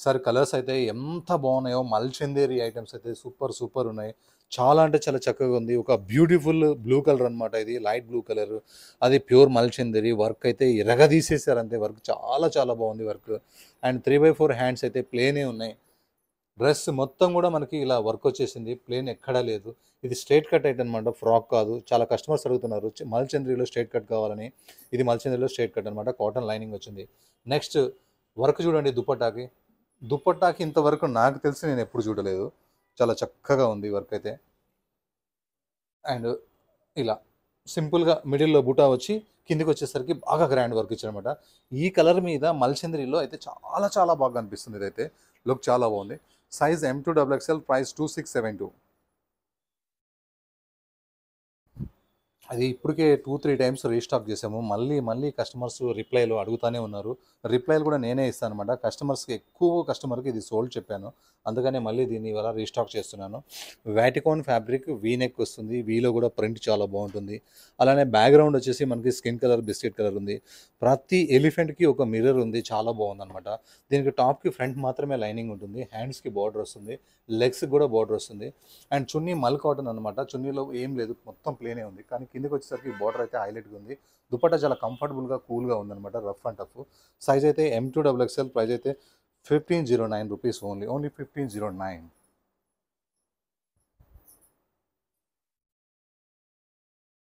సార్ కలర్స్ అయితే ఎంత బాగున్నాయో, మల్చందేరి ఐటమ్స్ అయితే సూపర్ సూపర్ ఉన్నాయి. చాలా అంటే చాలా చక్కగా ఉంది. ఒక బ్యూటిఫుల్ బ్లూ కలర్ అనమాట, ఇది లైట్ బ్లూ కలర్. అది ప్యూర్ మల్చందేరి. వర్క్ అయితే ఎరగదీసేసారు అంతే, వర్క్ చాలా చాలా బాగుంది వర్క్. అండ్ 3/4 హ్యాండ్స్ అయితే ప్లేనే ఉన్నాయి. డ్రెస్ మొత్తం కూడా మనకి ఇలా వర్క్ వచ్చేసింది, ప్లేన్ ఎక్కడా లేదు. ఇది స్ట్రైట్ కట్ అయితే అనమాట, ఫ్రాక్ కాదు. చాలా కస్టమర్స్ అడుగుతున్నారు మల్చంద్రిలో స్ట్రైట్ కట్ కావాలని. ఇది మల్చంద్రిలో స్ట్రైట్ కట్ అనమాట, కాటన్ లైనింగ్ వచ్చింది. నెక్స్ట్ వర్క్ చూడండి దుపట్టాకి. దుపట్టాకి ఇంతవరకు నాకు తెలిసి నేను ఎప్పుడు చూడలేదు, చాలా చక్కగా ఉంది వర్క్ అయితే. అండ్ ఇలా సింపుల్గా మిడిల్లో బూటా వచ్చి కిందికి వచ్చేసరికి బాగా గ్రాండ్ వర్క్ ఇచ్చారనమాట. ఈ కలర్ మీద మల్చంద్రిలో అయితే చాలా చాలా బాగా అనిపిస్తుంది. ఇదైతే లుక్ చాలా బాగుంది. Size M2XXL, price 2672. అది ఇప్పటికే 2-3 టైమ్స్ రీస్టాక్ చేసాము. మళ్ళీ మళ్ళీ కస్టమర్స్ రిప్లైలు అడుగుతానే ఉన్నారు. రిప్లైలు కూడా నేనే ఇస్తానన్నమాట. ఎక్కువ కస్టమర్‌కి ఇది సోల్డ్ చెప్పాను. అందుకనే మళ్ళీ దీన్ని ఇవాళ రీస్టాక్ చేస్తున్నాను. వాటికాన్ ఫ్యాబ్రిక్ వీ నెక్ వస్తుంది. వీలో కూడా ప్రింట్ చాలా బాగుంటుంది. అలానే బ్యాక్‌గ్రౌండ్ వచ్చేసి మనకి స్కిన్ కలర్, బిస్కెట్ కలర్ ఉంది. ప్రతి ఎలిఫెంట్‌కి ఒక మిర్రర్ ఉంది. చాలా బాగుందన్నమాట. దీనికి టాప్‌కి ఫ్రంట్ మాత్రమే లైనింగ్ ఉంటుంది. హ్యాండ్స్‌కి బార్డర్ వస్తుంది. లెగ్స్‌కి కూడా బార్డర్ వస్తుంది. అండ్ చున్నీ మల్ కాటన్ అనమాట. చున్నీలో ఏం లేదు, మొత్తం ప్లేనే ఉంది. కానీ కిందకి వచ్చేసరికి బార్డర్ అయితే హైలైట్గా ఉంది. దుపట్టా చాలా కంఫర్టబుల్గా కూల్గా ఉందన్నమాట. Rough and tough. సైజ్ అయితే M2XXL. ప్రైస్ అయితే 1509 రూపీస్ ఓన్లీ 1509.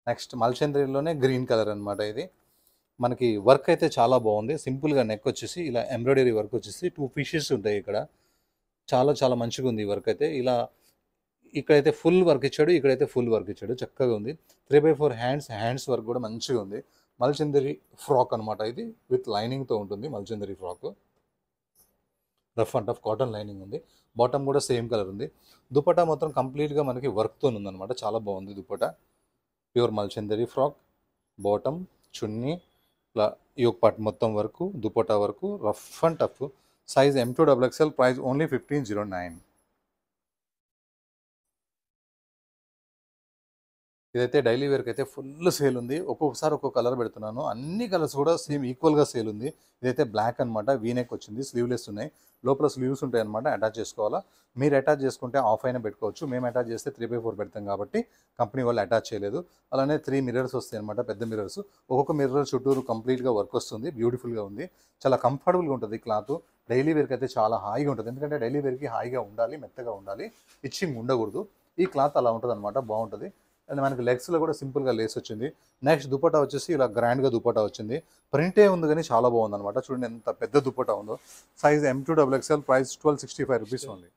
నెక్స్ట్ మల్చంద్రీలోనే గ్రీన్ కలర్ అనమాట. ఇది మనకి వర్క్ అయితే చాలా బాగుంది. సింపుల్గా నెక్ వచ్చేసి ఇలా ఎంబ్రాయిడరీ వర్క్ వచ్చేసి 2 ఫిషెస్ ఉంటాయి ఇక్కడ. చాలా చాలా మంచిగా ఉంది ఈ వర్క్ అయితే. ఇలా ఇక్కడైతే ఫుల్ వర్క్ ఇచ్చాడు, ఇక్కడైతే ఫుల్ వర్క్ ఇచ్చాడు. చక్కగా ఉంది. 3/4 హ్యాండ్స్ వర్క్ కూడా మంచిగా ఉంది. మల్చందరి ఫ్రాక్ అనమాట. ఇది విత్ లైనింగ్తో ఉంటుంది. Mulchanderi frock rough and tough cotton lining ఉంది. బాటమ్ కూడా సేమ్ కలర్ ఉంది. దుపట్టా మొత్తం కంప్లీట్గా మనకి వర్క్తో ఉందన్నమాట. చాలా బాగుంది dupatta. Pure Mulchanderi frock, bottom, చున్నీ, ఇలా యోక్ పార్ట్ మొత్తం వరకు, దుపట్టా వరకు rough and tough. Size M2XXL. Price only 1509. ఇదైతే డైలీ వేర్కి అయితే ఫుల్ సేల్ ఉంది. ఒక్కొక్కసారి ఒక్కొక్క కలర్ పెడుతున్నాను. అన్ని కలర్స్ కూడా సేమ్ ఈక్వల్గా సేల్ ఉంది. ఇదైతే బ్లాక్ అనమాట. వీనెక్ వచ్చింది. స్లీవ్లెస్ ఉన్నాయి. లోపల స్లీవ్స్ ఉంటాయి అనమాట. అటాచ్ చేసుకోవాలా. మీరు అటాచ్ చేసుకుంటే ఆఫ్ అయినా పెట్టుకోవచ్చు. మేము అటాచ్ చేస్తే 3/4 పెడతాం కాబట్టి కంపెనీ వాళ్ళు అటాచ్ చేయలేదు. అలానే 3 మిర్రర్స్ వస్తాయి అనమాట. పెద్ద మిర్రర్స్. ఒక్కొక్క మిర్రర్ చుట్టూరు కంప్లీట్గా వర్క్ వస్తుంది. బ్యూటిఫుల్గా ఉంది. చాలా కంఫర్టబుల్గా ఉంటుంది క్లాత్. డైలీ వేర్కి అయితే చాలా హాయిగా ఉంటుంది. ఎందుకంటే డైలీ వేర్కి హాయిగా ఉండాలి, మెత్తగా ఉండాలి, ఇచ్చింగ్ ఉండకూడదు. ఈ క్లాత్ అలా ఉంటుంది అనమాట. బాగుంటుంది. అండ్ మనకి లెగ్స్లో కూడా సింపుల్గా లేస్ వచ్చింది. నెక్స్ట్ దుపట్టా వచ్చేసి ఇలా గ్రాండ్గా దుపట్టా వచ్చింది. ప్రింటే ఉంది కానీ చాలా బాగుంది అనమాట. చూడండి ఎంత పెద్ద దుపట్టా ఉందో. Size M2XXL. Price 1265 rupees only.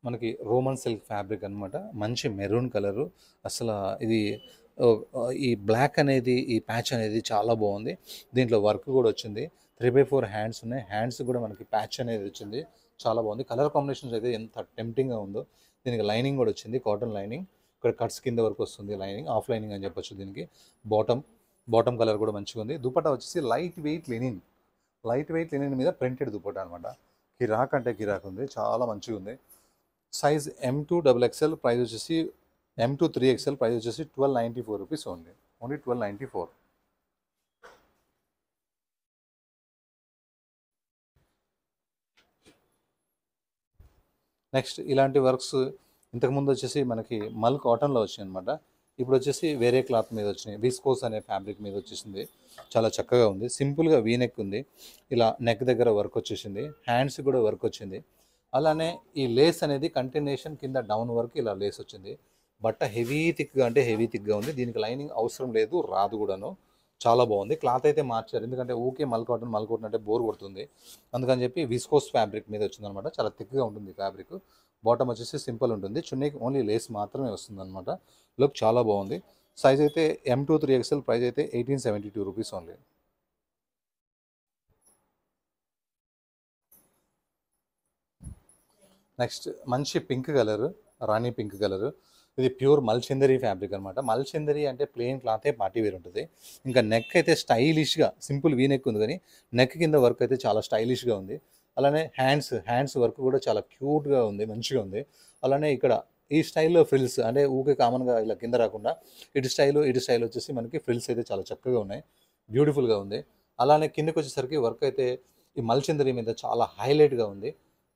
మనకి రోమన్ సిల్క్ ఫ్యాబ్రిక్ అనమాట. మంచి మెరూన్ కలరు. అసలు ఇది ఈ బ్లాక్ అనేది, ఈ ప్యాచ్ అనేది చాలా బాగుంది. దీంట్లో వర్క్ కూడా వచ్చింది. 3/4 హ్యాండ్స్ ఉన్నాయి. హ్యాండ్స్ కూడా మనకి ప్యాచ్ అనేది వచ్చింది. చాలా బాగుంది. కలర్ కాంబినేషన్స్ అయితే ఎంత టెంప్టింగ్గా ఉందో. దీనికి లైనింగ్ కూడా వచ్చింది, కాటన్ లైనింగ్. ఇక్కడ కట్స్ కింద వరకు వస్తుంది లైనింగ్. ఆఫ్ లైనింగ్ అని చెప్పొచ్చు దీనికి. బాటమ్ కలర్ కూడా మంచిగా ఉంది. దుపట్టా వచ్చేసి లైట్ వెయిట్ లెనిన్ మీద ప్రింటెడ్ దుపట్టా అనమాట. కిరాక్ అంటే కిరాక్ ఉంది. చాలా మంచిగా ఉంది. Size M2XXL. ప్రైస్ వచ్చేసి M2 3XL. ప్రైస్ వచ్చేసి 1294 రూపీస్ ఓన్లీ 1294. నెక్స్ట్ ఇలాంటి వర్క్స్ ఇంతకుముందు వచ్చేసి మనకి మల్ కాటన్లో వచ్చాయి అనమాట. ఇప్పుడు వచ్చేసి వేరే క్లాత్ మీద వచ్చినాయి. విస్కోస్ అనే ఫ్యాబ్రిక్ మీద వచ్చేసింది. చాలా చక్కగా ఉంది. సింపుల్గా వీనెక్ ఉంది. ఇలా నెక్ దగ్గర వర్క్ వచ్చేసింది. హ్యాండ్స్ కూడా వర్క్ వచ్చింది. అలానే ఈ లేస్ అనేది కంటిన్యూషన్ కింద డౌన్ వరకు ఇలా లేస్ వచ్చింది. బట్ట హెవీ థిక్గా అంటే హెవీ థిక్గా ఉంది. దీనికి లైనింగ్ అవసరం లేదు, రాదు కూడాను. చాలా బాగుంది. క్లాత్ అయితే మార్చారు. ఎందుకంటే ఊకే మల్ కాటన్ అంటే బోర్ కొడుతుంది. అందుకని చెప్పి విస్కోస్ ఫ్యాబ్రిక్ మీద వచ్చిందనమాట. చాలా థిక్గా ఉంటుంది ఫ్యాబ్రిక్. బాటమ్ వచ్చేసి సింపుల్ ఉంటుంది. చున్నీకి ఓన్లీ లేస్ మాత్రమే వస్తుంది అనమాట. లుక్ చాలా బాగుంది. సైజ్ అయితే M2 3XL. ప్రైస్ అయితే 1872 రూపీస్ ఓన్లీ. నెక్స్ట్ మంచి పింక్ కలర్, రాణి పింక్ కలర్. ఇది ప్యూర్ మల్చందరి ఫ్యాబ్రిక్ అనమాట. మల్చందరి అంటే ప్లెయిన్ క్లాతే పార్టీ వేర్ ఉంటుంది. ఇంకా నెక్ అయితే స్టైలిష్గా సింపుల్ వీ నెక్ ఉంది కానీ నెక్ కింద వర్క్ అయితే చాలా స్టైలిష్గా ఉంది. అలానే హ్యాండ్స్ వర్క్ కూడా చాలా క్యూట్గా ఉంది, మంచిగా ఉంది. అలానే ఇక్కడ ఈ స్టైల్లో ఫ్రిల్స్ అంటే ఊకే కామన్గా ఇలా కింద రాకుండా ఇటు స్టైల్ వచ్చేసి మనకి ఫ్రిల్స్ అయితే చాలా చక్కగా ఉన్నాయి. బ్యూటిఫుల్గా ఉంది. అలానే కిందకి వచ్చేసరికి వర్క్ అయితే ఈ మల్చందరి మీద చాలా హైలైట్గా ఉంది.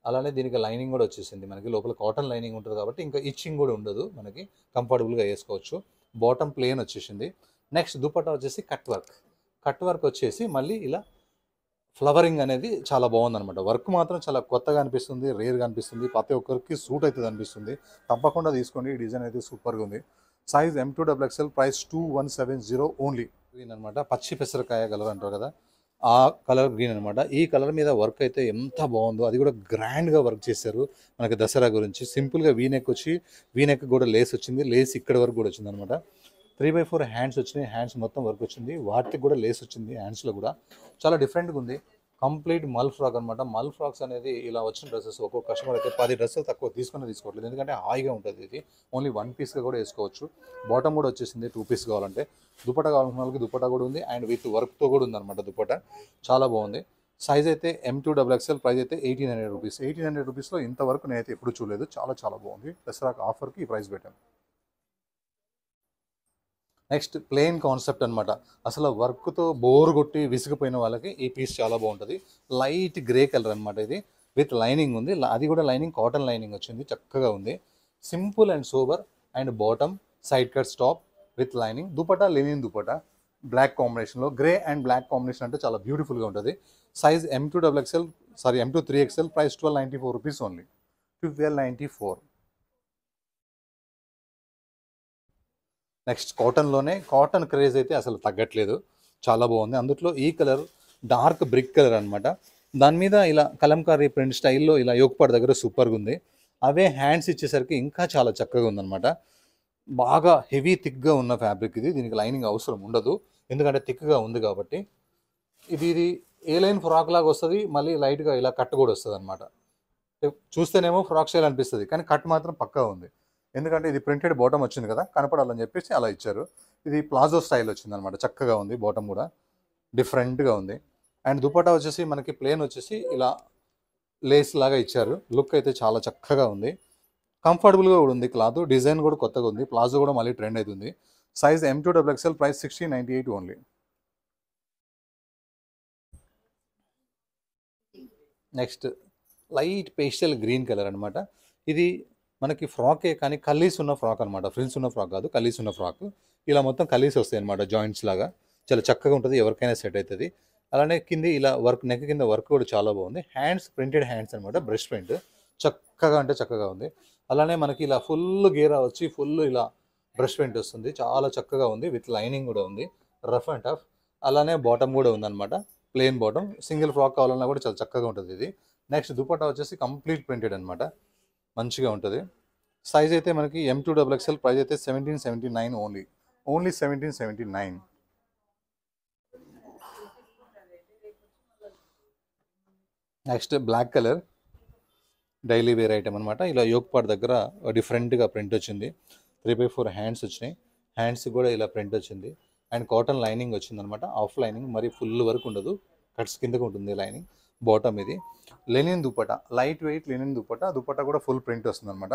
అలానే దీనికి లైనింగ్ కూడా వచ్చేసింది. మనకి లోపల కాటన్ లైనింగ్ ఉంటుంది కాబట్టి ఇంకా ఇచ్చింగ్ కూడా ఉండదు. మనకి కంఫర్టబుల్గా వేసుకోవచ్చు. బాటమ్ ప్లేన్ వచ్చేసింది. నెక్స్ట్ దుపట్టా వచ్చేసి కట్ వర్క్ వచ్చేసి మళ్ళీ ఇలా ఫ్లవరింగ్ అనేది చాలా బాగుందన్నమాట. వర్క్ మాత్రం చాలా కొత్తగా అనిపిస్తుంది, రేర్గా అనిపిస్తుంది. ప్రతి ఒక్కరికి సూట్ అవుతుంది అనిపిస్తుంది. తప్పకుండా తీసుకోండి. ఈ డిజైన్ అయితే సూపర్గా ఉంది. Size M2XXL. Price 2170 only. Green అనమాట. పచ్చి పెసరకాయ కలర్ అంటారు కదా, ఆ కలర్ గ్రీన్ అనమాట. ఈ కలర్ మీద వర్క్ అయితే ఎంత బాగుందో. అది కూడా గ్రాండ్గా వర్క్ చేశారు మనకి దసరా గురించి. సింపుల్గా వీనెక్ కూడా లేస్ వచ్చింది. లేస్ ఇక్కడ వరకు కూడా వచ్చింది అనమాట. 3/4 హ్యాండ్స్ వచ్చినాయి. హ్యాండ్స్ మొత్తం వర్క్ వచ్చింది. వాటికి కూడా లేస్ వచ్చింది హ్యాండ్స్లో కూడా. చాలా డిఫరెంట్గా ఉంది. కంప్లీట్ మల్ ఫ్రాక్ అనమాట. మల్ ఫ్రాక్స్ అనేది ఇలా వచ్చిన డ్రెస్సెస్ ఒక్కొక్క కస్టమర్ అయితే 10 డ్రెస్సులు తక్కువ తీసుకోవట్లేదు, ఎందుకంటే హాయిగా ఉంటుంది. ఇది ఓన్లీ 1 పీస్గా కూడా వేసుకోవచ్చు. బాటమ్ కూడా వచ్చేసింది 2 పీస్ కావాలంటే. దుపట్టా కావాలనుకున్న వాళ్ళకి దుపట్టా కూడా ఉంది, అండ్ విత్ వర్క్తో కూడా ఉందన్నమాట దుపట్టా. చాలా బాగుంది. సైజ్ అయితే M2XXL, ప్రైస్ అయితే 1800 రూపీస్. 1800 రూపీస్లో ఇంతవరకు నేనైతే ఎప్పుడు చూడలేదు. చాలా చాలా బాగుంది. దసరా ఆఫర్కి ఈ ప్రైస్ పెట్టాను. నెక్స్ట్ ప్లెయిన్ కాన్సెప్ట్ అనమాట. అసలు వర్క్తో బోర్ కొట్టి విసిగిపోయిన వాళ్ళకి ఈ పీస్ చాలా బాగుంటుంది. లైట్ గ్రే కలర్ అనమాట. ఇది విత్ లైనింగ్ ఉంది, అది కూడా లైనింగ్ కాటన్ లైనింగ్ వచ్చింది, చక్కగా ఉంది. Simple and sober, and bottom side cut top with lining. Dupatta linen dupatta black కాంబినేషన్లో. గ్రే అండ్ బ్లాక్ కాంబినేషన్ అంటే చాలా బ్యూటిఫుల్గా ఉంటుంది. Size M2XXL, price 1294 rupees only. 1294. Next కాటన్లోనే కాటన్ క్రేజ్ అయితే అసలు తగ్గట్లేదు, చాలా బాగుంది. అందులో ఈ కలర్ డార్క్ బ్రిక్ కలర్ అనమాట. దాని మీద ఇలా కలంకారీ ప్రింట్ స్టైల్లో ఇలా యోగపాడు దగ్గర సూపర్గా ఉంది. అవే హ్యాండ్స్ ఇచ్చేసరికి ఇంకా చాలా చక్కగా ఉందన్నమాట. బాగా హెవీ థిక్గా ఉన్న ఫ్యాబ్రిక్ ఇది. దీనికి లైనింగ్ అవసరం ఉండదు, ఎందుకంటే థిక్గా ఉంది కాబట్టి. ఇది ఏ లైన్ ఫ్రాక్ లాగా వస్తుంది, మళ్ళీ లైట్గా ఇలా కట్ కూడా వస్తుంది అనమాట. చూస్తేనేమో ఫ్రాక్ స్టైల్ అనిపిస్తుంది, కానీ కట్ మాత్రం పక్కా ఉంది. ఎందుకంటే ఇది ప్రింటెడ్ బాటమ్ వచ్చింది కదా, కనపడాలని చెప్పేసి అలా ఇచ్చారు. ఇది ప్లాజో స్టైల్ వచ్చింది అనమాట. చక్కగా ఉంది, బాటమ్ కూడా డిఫరెంట్గా ఉంది. అండ్ దుపట్టా వచ్చేసి మనకి ప్లేన్ వచ్చేసి ఇలా లేస్ లాగా ఇచ్చారు. లుక్ అయితే చాలా చక్కగా ఉంది, కంఫర్టబుల్గా కూడా ఉంది. క్లాత్ డిజైన్ కూడా కొత్తగా ఉంది. ప్లాజో కూడా మళ్ళీ ట్రెండ్ అవుతుంది. Size M2XXL, price 1698 only. Next light pastel green colour అనమాట. ఇది మనకి ఫ్రాకే, కానీ కల్లీస్ ఉన్న ఫ్రాక్ అనమాట. ఫ్రిల్స్ ఉన్న ఫ్రాక్ కాదు, కల్లీస్ ఉన్న ఫ్రాక్. ఇలా మొత్తం కల్లీస్ వస్తాయి అనమాట, జాయింట్స్ లాగా. చాలా చక్కగా ఉంటుంది, ఎవరికైనా సెట్ అవుతుంది. అలానే కింది ఇలా వర్క్, నెక్ కింద వర్క్ కూడా చాలా బాగుంది. హ్యాండ్స్ ప్రింటెడ్ హ్యాండ్స్ అనమాట, బ్రష్ ప్రింట్. చక్కగా అంటే చక్కగా ఉంది. అలానే మనకి ఇలా ఫుల్ గేరా వచ్చి ఫుల్ ఇలా బ్రష్ ప్రింట్ వస్తుంది, చాలా చక్కగా ఉంది. విత్ లైనింగ్ కూడా ఉంది, రఫ్ అండ్ టఫ్. అలానే బాటమ్ కూడా ఉందన్నమాట, ప్లెయిన్ బాటమ్. సింగిల్ ఫ్రాక్ కావాలన్నా కూడా చాలా చక్కగా ఉంటుంది ఇది. నెక్స్ట్ దుపట్టా వచ్చేసి కంప్లీట్ ప్రింటెడ్ అనమాట, మంచిగా ఉంటుంది. సైజ్ అయితే మనకి M2XXL, ప్రైస్ అయితే 1779 only. 1779. Next black colour daily wear item అనమాట. ఇలా యోగపాడు దగ్గర డిఫరెంట్గా ప్రింట్ వచ్చింది. 3/4 హ్యాండ్స్ వచ్చినాయి. హ్యాండ్స్ కూడా ఇలా ప్రింట్ వచ్చింది. అండ్ కాటన్ లైనింగ్ వచ్చింది అనమాట, ఆఫ్ లైనింగ్, మరి ఫుల్ వరకు ఉండదు, కట్స్ కిందకు ఉంటుంది లైనింగ్. బాటమ్ ఇది linen dupatta, light weight linen dupatta. Dupatta కూడా ఫుల్ ప్రింట్ వస్తుంది అనమాట.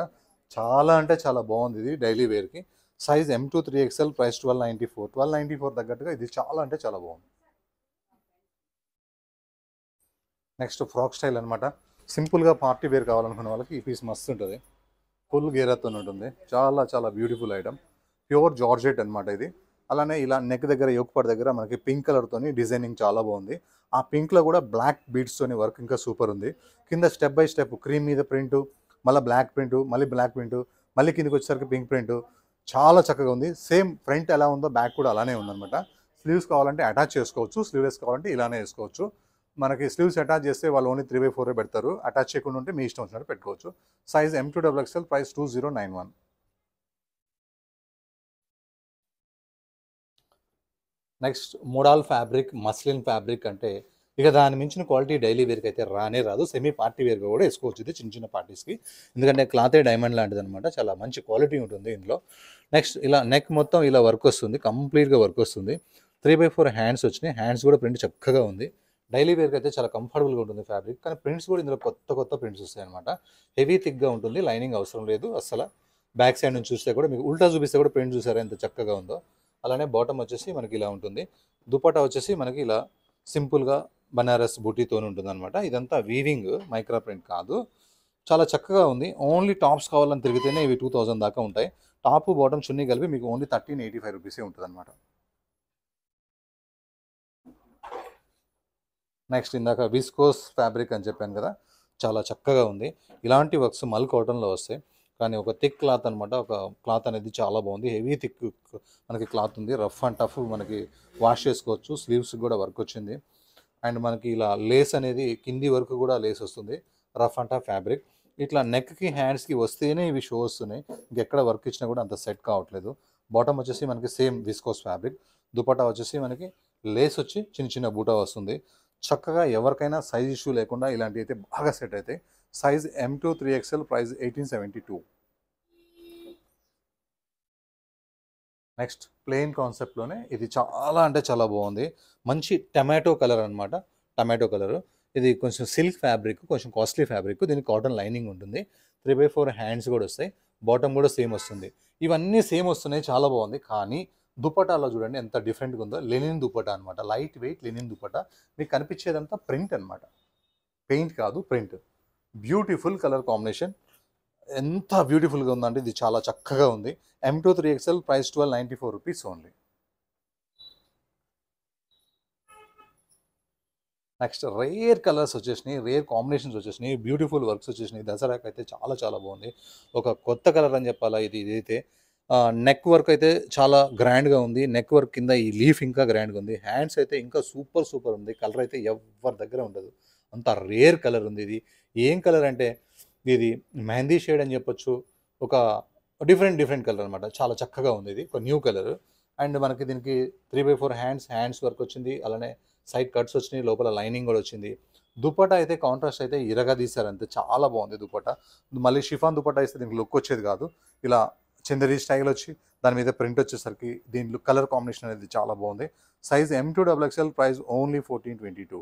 చాలా అంటే చాలా బాగుంది ఇది డైలీ వేర్కి. Size M2XXL, price 1294. 1294 తగ్గట్టుగా ఇది చాలా అంటే చాలా బాగుంది. నెక్స్ట్ ఫ్రాక్ స్టైల్ అనమాట. సింపుల్గా పార్టీ వేర్ కావాలనుకున్న వాళ్ళకి ఈ పీస్ మస్తు ఉంటుంది. ఫుల్ గేరాతో ఉంటుంది, చాలా చాలా బ్యూటిఫుల్ ఐటమ్. ప్యూర్ జార్జెట్ అనమాట ఇది. అలానే ఇలా నెక్ దగ్గర యోగపాడు దగ్గర మనకి పింక్ కలర్తోని డిజైనింగ్ చాలా బాగుంది. ఆ పింక్లో కూడా బ్లాక్ బీడ్స్తోని వర్క్ ఇంకా సూపర్ ఉంది. కింద స్టెప్ బై స్టెప్ క్రీమ్ మీద ప్రింటు, మళ్ళీ బ్లాక్ ప్రింటు, మళ్ళీ బ్లాక్ ప్రింటు, మళ్ళీ కిందకి వచ్చేసరికి పింక్ ప్రింటు. చాలా చక్కగా ఉంది. సేమ్ ఫ్రంట్ ఎలా ఉందో బ్యాక్ కూడా అలానే ఉందన్నమాట. స్లీవ్స్ కావాలంటే అటాచ్ చేసుకోవచ్చు, స్లీవ్లెస్ కావాలంటే ఇలానే వేసుకోవచ్చు. మనకి స్లీవ్స్ అటాచ్ చేస్తే వాళ్ళు ఓన్లీ 3/4 పెడతారు. అటాచ్ చేయకుండా ఉంటే మీ ఇష్టం వచ్చినట్టు పెట్టుకోవచ్చు. Size M2XXL, price 2091. Next modal fabric, muslin fabric అంటే ఇక దాని మించిన క్వాలిటీ డైలీ వేర్కి అయితే రానే రాదు. సెమీ పార్టీ వేర్గా కూడా వేసుకోవచ్చు ఇది చిన్న చిన్న పార్టీస్కి, ఎందుకంటే క్లాతే డైమండ్ లాంటిది అనమాట. చాలా మంచి క్వాలిటీ ఉంటుంది ఇందులో. నెక్స్ట్ ఇలా నెక్ మొత్తం ఇలా వర్క్ వస్తుంది, కంప్లీట్గా వర్క్ వస్తుంది. 3/4 హ్యాండ్స్ వచ్చినాయి. హ్యాండ్స్ కూడా ప్రింట్ చక్కగా ఉంది. డైలీ వేర్కి అయితే చాలా కంఫర్టబుల్గా ఉంటుంది ఫ్యాబ్రిక్. కానీ ప్రింట్స్ కూడా ఇందులో కొత్త కొత్త ప్రింట్స్ వస్తాయి అనమాట. హెవీ థిక్గా ఉంటుంది, లైనింగ్ అవసరం లేదు అసలు. బ్యాక్ సైడ్ నుంచి చూస్తే కూడా మీకు ఉల్టా చూపిస్తే కూడా ప్రింట్ చూసారా ఎంత చక్కగా ఉందో. అలానే బాటమ్ వచ్చేసి మనకి ఇలా ఉంటుంది. దుపట్టా వచ్చేసి మనకి ఇలా సింపుల్గా బనారస్ బూటీతో ఉంటుంది అనమాట. ఇదంతా వీవింగ్, మైక్రా ప్రింట్ కాదు. చాలా చక్కగా ఉంది. ఓన్లీ టాప్స్ కావాలని తిరిగితేనే ఇవి 2000 దాకా ఉంటాయి. టాప్ బాటమ్ చున్నీ కలిపి మీకు ఓన్లీ 1385 రూపీసే ఉంటుంది అనమాట. నెక్స్ట్ ఇందాక విస్కోస్ ఫ్యాబ్రిక్ అని చెప్పాను కదా, చాలా చక్కగా ఉంది. ఇలాంటి వర్క్స్ మల్ కాటన్లో వస్తాయి, కానీ ఒక థిక్ క్లాత్ అనమాట. ఒక క్లాత్ అనేది చాలా బాగుంది, హెవీ థిక్ మనకి క్లాత్ ఉంది. రఫ్ అండ్ టఫ్ మనకి వాష్ చేసుకోవచ్చు. స్లీవ్స్ కూడా వర్క్ వచ్చింది. అండ్ మనకి ఇలా లేస్ అనేది కింది వరకు కూడా లేస్ వస్తుంది. Rough and tough fabric. ఇట్లా నెక్కి హ్యాండ్స్కి వస్తేనే ఇవి షో వస్తున్నాయి, ఇంకెక్కడ వర్క్ ఇచ్చినా కూడా అంత సెట్ కావట్లేదు. బాటమ్ వచ్చేసి మనకి సేమ్ విస్కోస్ ఫ్యాబ్రిక్. దుపట్టా వచ్చేసి మనకి లేస్ వచ్చి చిన్న చిన్న బూటా వస్తుంది. చక్కగా ఎవరికైనా సైజ్ ఇష్యూ లేకుండా ఇలాంటివి అయితే బాగా సెట్ అవుతాయి. Size M2 3XL, price 1872. Next plain కాన్సెప్ట్లోనే ఇది చాలా అంటే చాలా బాగుంది. మంచి టమాటో కలర్ అనమాట. టమాటో కలరు ఇది కొంచెం సిల్క్ ఫ్యాబ్రిక్, కొంచెం కాస్ట్లీ ఫ్యాబ్రిక్. దీనికి కాటన్ లైనింగ్ ఉంటుంది. 3/4 హ్యాండ్స్ కూడా వస్తాయి. బాటమ్ కూడా సేమ్ వస్తుంది. ఇవన్నీ సేమ్ వస్తున్నాయి, చాలా బాగుంది. కానీ దుపటాలో చూడండి ఎంత డిఫరెంట్గా ఉందో. లెనిన్ దుపటా అనమాట, లైట్ వెయిట్ లెనిన్ దుపటా. మీకు కనిపించేదంతా ప్రింట్ అనమాట, పెయింట్ కాదు ప్రింట్. బ్యూటిఫుల్ కలర్ కాంబినేషన్, ఎంత బ్యూటిఫుల్గా ఉందంటే ఇది చాలా చక్కగా ఉంది. M2 3XL, price 1294 rupees only. Next rare colours వచ్చేసినాయి, రేర్ కాంబినేషన్స్ వచ్చేసినాయి, బ్యూటిఫుల్ వర్క్స్ వచ్చేసినాయి. దసరాకి అయితే చాలా చాలా బాగుంది. ఒక కొత్త కలర్ అని చెప్పాలా ఇదైతే. నెక్ వర్క్ అయితే చాలా గ్రాండ్గా ఉంది. నెక్ వర్క్ కింద ఈ లీఫ్ ఇంకా గ్రాండ్గా ఉంది. హ్యాండ్స్ అయితే ఇంకా సూపర్ సూపర్ ఉంది. కలర్ అయితే ఎవరి దగ్గర ఉండదు, అంత రేర్ కలర్ ఉంది ఇది. ఏం కలర్ అంటే ఇది మెహందీ షేడ్ అని చెప్పొచ్చు. ఒక డిఫరెంట్ కలర్ అనమాట. చాలా చక్కగా ఉంది ఇది, ఒక న్యూ కలర్. అండ్ మనకి దీనికి 3/4 హ్యాండ్స్ వర్క్ వచ్చింది. అలానే సైడ్ కట్స్ వచ్చినాయి, లోపల లైనింగ్ కూడా వచ్చింది. దుపట్టా అయితే కాంట్రాస్ట్ అయితే ఇరగా తీశారు అంతే, చాలా బాగుంది దుపట్టా. మళ్ళీ షిఫాన్ దుపట్టా ఇస్తే దీనికి లుక్ వచ్చేది కాదు. ఇలా చందరి స్టైల్ వచ్చి దాని మీద ప్రింట్ వచ్చేసరికి దీని లుక్, కలర్ కాంబినేషన్ అనేది చాలా బాగుంది. Size M2 XXL, price only 1422.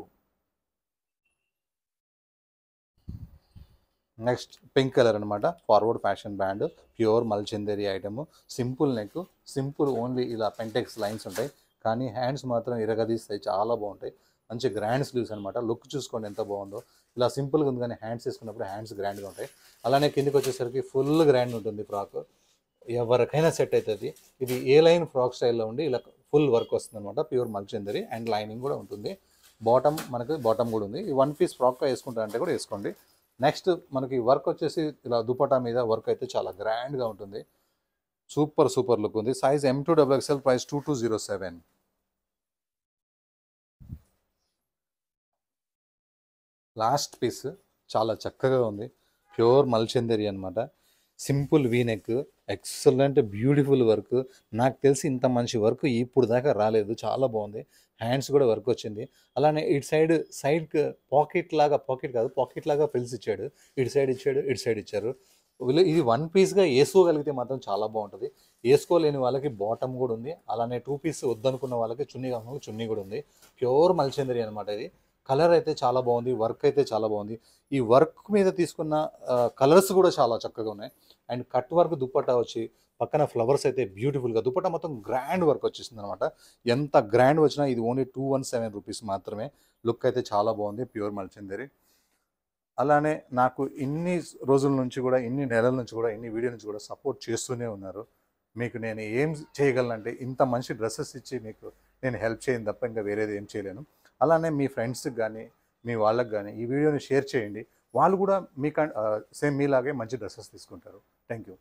Next pink colour అనమాట. Forward fashion brand, pure Mulchanderi item. Simple neck, simple only ఇలా పెంటెక్స్ లైన్స్ ఉంటాయి. కానీ హ్యాండ్స్ మాత్రం ఇరగదీస్తాయి, చాలా బాగుంటాయి. మంచి గ్రాండ్ స్లీవ్స్ అనమాట. లుక్ చూసుకోండి ఎంత బాగుందో. ఇలా సింపుల్గా ఉంది కానీ హ్యాండ్స్ వేసుకున్నప్పుడు హ్యాండ్స్ గ్రాండ్గా ఉంటాయి. అలానే కిందికి వచ్చేసరికి ఫుల్ గ్రాండ్ ఉంటుంది ఫ్రాక్. ఎవరికైనా సెట్ అవుతుంది. ఇది ఏ లైన్ ఫ్రాక్ స్టైల్లో ఉండి ఇలా ఫుల్ వర్క్ వస్తుంది అనమాట. ప్యూర్ మల్చందరి అండ్ లైనింగ్ కూడా ఉంటుంది. బాటమ్ మనకి బాటమ్ కూడా ఉంది. ఈ 1 పీస్ ఫ్రాక్గా వేసుకుంటారంటే కూడా వేసుకోండి. నెక్స్ట్ మనకి వర్క్ వచ్చేసి ఇలా దుపట్టా మీద వర్క్ అయితే చాలా గ్రాండ్గా ఉంటుంది. సూపర్ లుక్ ఉంది. Size M2 XXL, price 2207. Last piece చాలా చక్కగా ఉంది. ప్యూర్ మల్చందరి అనమాట. Simple V neck, excellent beautiful work. నాకు తెలిసి ఇంత మంచి వర్క్ ఇప్పుడు దాకా రాలేదు, చాలా బాగుంది. హ్యాండ్స్ కూడా వర్క్ వచ్చింది. అలానే ఇటు సైడ్ పాకెట్ లాగా ఫ్రిల్స్ ఇచ్చాడు. ఇటు సైడ్ ఇచ్చారు. వీళ్ళు ఇది 1 పీస్గా వేసుకోగలిగితే మాత్రం చాలా బాగుంటుంది. వేసుకోలేని వాళ్ళకి బాటమ్ కూడా ఉంది. అలానే 2 పీస్ వద్దనుకున్న వాళ్ళకి చున్నీ కాకుండా చున్నీ కూడా ఉంది. ప్యూర్ మల్చందరి అనమాట ఇది. కలర్ అయితే చాలా బాగుంది, వర్క్ అయితే చాలా బాగుంది. ఈ వర్క్ మీద తీసుకున్న కలర్స్ కూడా చాలా చక్కగా ఉన్నాయి. అండ్ కట్ వర్క్ దుపట్టా వచ్చి పక్కన ఫ్లవర్స్ అయితే బ్యూటిఫుల్గా, దుపట్టా మొత్తం గ్రాండ్ వర్క్ వచ్చేసింది అనమాట. ఎంత గ్రాండ్ వచ్చినా ఇది ఓన్లీ 217 రూపీస్ మాత్రమే. లుక్ అయితే చాలా బాగుంది, ప్యూర్ మల్చందరి. అలానే నాకు ఇన్ని రోజుల నుంచి కూడా, ఇన్ని నెలల నుంచి కూడా, ఇన్ని వీడియో నుంచి కూడా సపోర్ట్ చేస్తూనే ఉన్నారు. మీకు నేను ఏం చేయగలనంటే ఇంత మంచి డ్రెస్సెస్ ఇచ్చి మీకు నేను హెల్ప్ చేయను తప్ప ఇంకా వేరేది ఏం చేయలేను. అలానే మీ ఫ్రెండ్స్కి కానీ మీ వాళ్ళకి కానీ ఈ వీడియోని షేర్ చేయండి. వాళ్ళు కూడా సేమ్ మీలాగే మంచి డ్రెస్సెస్ తీసుకుంటారు. Thank you.